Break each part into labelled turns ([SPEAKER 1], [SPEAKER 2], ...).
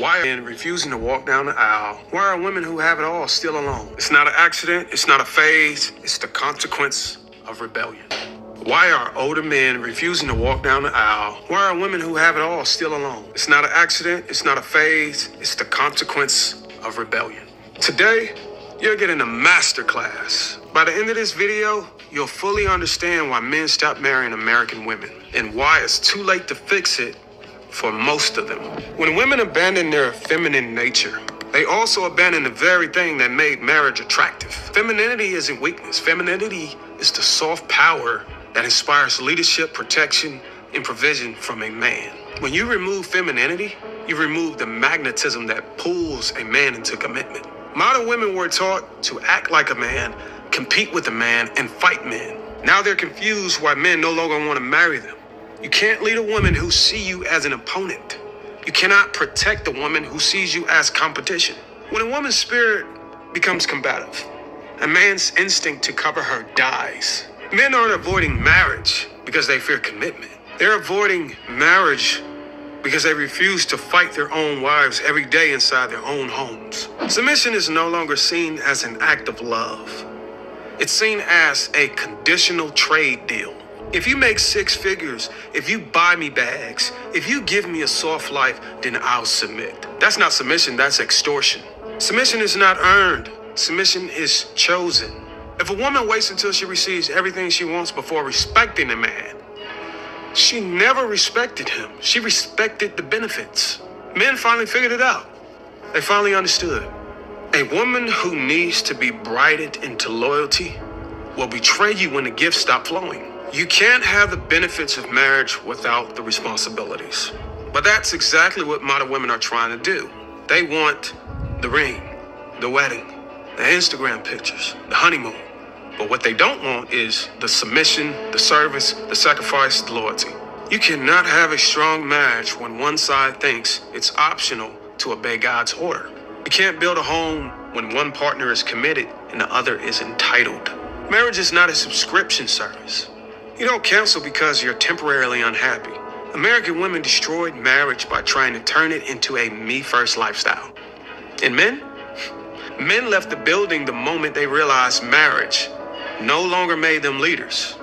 [SPEAKER 1] Why are men refusing to walk down the aisle? Why are women who have it all still alone? It's not an accident. It's not a phase. It's the consequence of rebellion. Why are older men refusing to walk down the aisle? Why are women who have it all still alone? It's not an accident. It's not a phase. It's the consequence of rebellion. Today, you're getting a masterclass. By the end of this video, you'll fully understand why men stop marrying American women and why it's too late to fix it for most of them. When women abandon their feminine nature, they also abandon the very thing that made marriage attractive. Femininity isn't weakness. Femininity is the soft power that inspires leadership, protection, and provision from a man. When you remove femininity, you remove the magnetism that pulls a man into commitment. Modern women were taught to act like a man, compete with a man, and fight men. Now they're confused why men no longer want to marry them. You can't lead a woman who sees you as an opponent. You cannot protect a woman who sees you as competition. When a woman's spirit becomes combative, a man's instinct to cover her dies. Men aren't avoiding marriage because they fear commitment. They're avoiding marriage because they refuse to fight their own wives every day inside their own homes. Submission is no longer seen as an act of love. It's seen as a conditional trade deal. If you make six figures, if you buy me bags, if you give me a soft life, then I'll submit. That's not submission, that's extortion. Submission is not earned. Submission is chosen. If a woman waits until she receives everything she wants before respecting a man, she never respected him. She respected the benefits. Men finally figured it out. They finally understood. A woman who needs to be bridled into loyalty will betray you when the gifts stop flowing. You can't have the benefits of marriage without the responsibilities. But that's exactly what modern women are trying to do. They want the ring, the wedding, the Instagram pictures, the honeymoon. But what they don't want is the submission, the service, the sacrifice, the loyalty. You cannot have a strong marriage when one side thinks it's optional to obey God's order. You can't build a home when one partner is committed and the other is entitled. Marriage is not a subscription service. You don't cancel because you're temporarily unhappy. American women destroyed marriage by trying to turn it into a me-first lifestyle. And men? Men left the building the moment they realized marriage no longer made them leaders.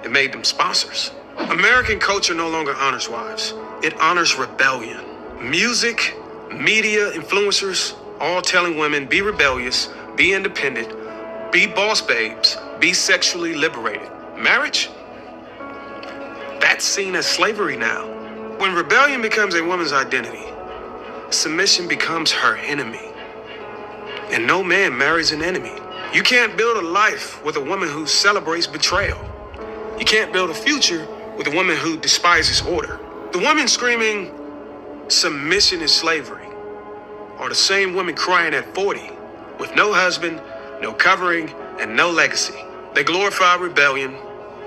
[SPEAKER 1] It made them sponsors. American culture no longer honors wives. It honors rebellion. Music, media, influencers, all telling women be rebellious, be independent, be boss babes, be sexually liberated. Marriage? That's seen as slavery now. When rebellion becomes a woman's identity, submission becomes her enemy. And no man marries an enemy. You can't build a life with a woman who celebrates betrayal. You can't build a future with a woman who despises order. The women screaming, submission is slavery, are the same women crying at 40 with no husband, no covering, and no legacy. They glorify rebellion.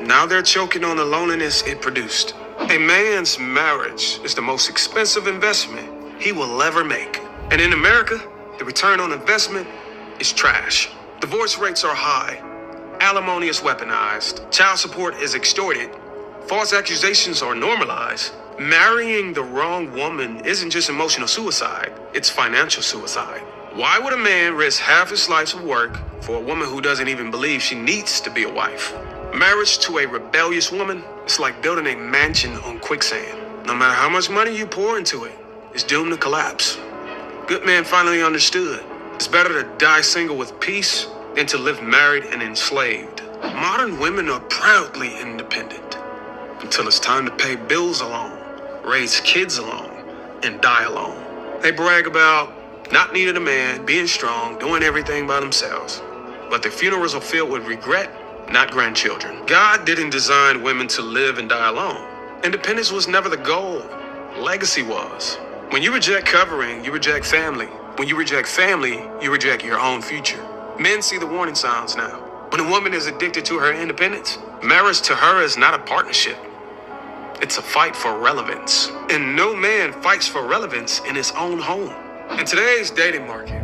[SPEAKER 1] Now they're choking on the loneliness it produced. A man's marriage is the most expensive investment he will ever make. And in America, the return on investment is trash. Divorce rates are high. Alimony is weaponized. Child support is extorted. False accusations are normalized. Marrying the wrong woman isn't just emotional suicide, it's financial suicide. Why would a man risk half his life's work for a woman who doesn't even believe she needs to be a wife? Marriage to a rebellious woman is like building a mansion on quicksand. No matter how much money you pour into it, it's doomed to collapse. Good men finally understood. It's better to die single with peace than to live married and enslaved. Modern women are proudly independent until it's time to pay bills alone, raise kids alone, and die alone. They brag about not needing a man, being strong, doing everything by themselves. But their funerals are filled with regret, not grandchildren. God didn't design women to live and die alone. Independence was never the goal. Legacy was. When you reject covering, you reject family. When you reject family, you reject your own future. Men see the warning signs now. When a woman is addicted to her independence, marriage to her is not a partnership. It's a fight for relevance. And no man fights for relevance in his own home. In today's dating market,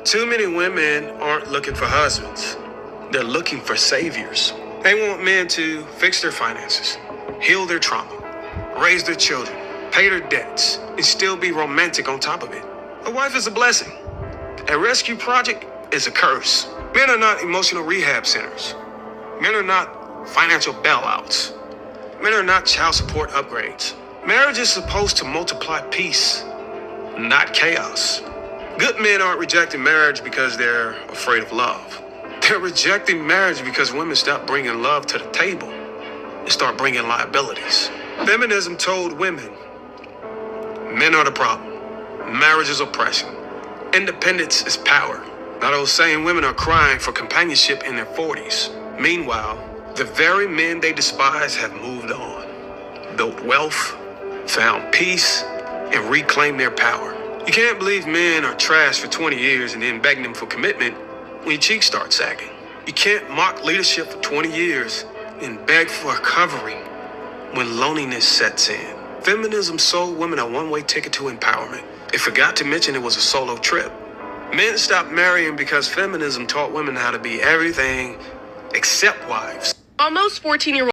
[SPEAKER 1] too many women aren't looking for husbands. They're looking for saviors. They want men to fix their finances, heal their trauma, raise their children, pay their debts, and still be romantic on top of it. A wife is a blessing. A rescue project is a curse. Men are not emotional rehab centers. Men are not financial bailouts. Men are not child support upgrades. Marriage is supposed to multiply peace, not chaos. Good men aren't rejecting marriage because they're afraid of love. They're rejecting marriage because women stop bringing love to the table and start bringing liabilities. Feminism told women, men are the problem. Marriage is oppression. Independence is power. Now those same women are crying for companionship in their 40s. Meanwhile, the very men they despise have moved on, built wealth, found peace, and reclaimed their power. You can't believe men are trash for 20 years and then begging them for commitment when your cheeks start sagging. You can't mock leadership for 20 years and beg for recovery when loneliness sets in. Feminism sold women a one-way ticket to empowerment. It forgot to mention it was a solo trip. Men stopped marrying because feminism taught women how to be everything except wives.
[SPEAKER 2] Almost 14-year-old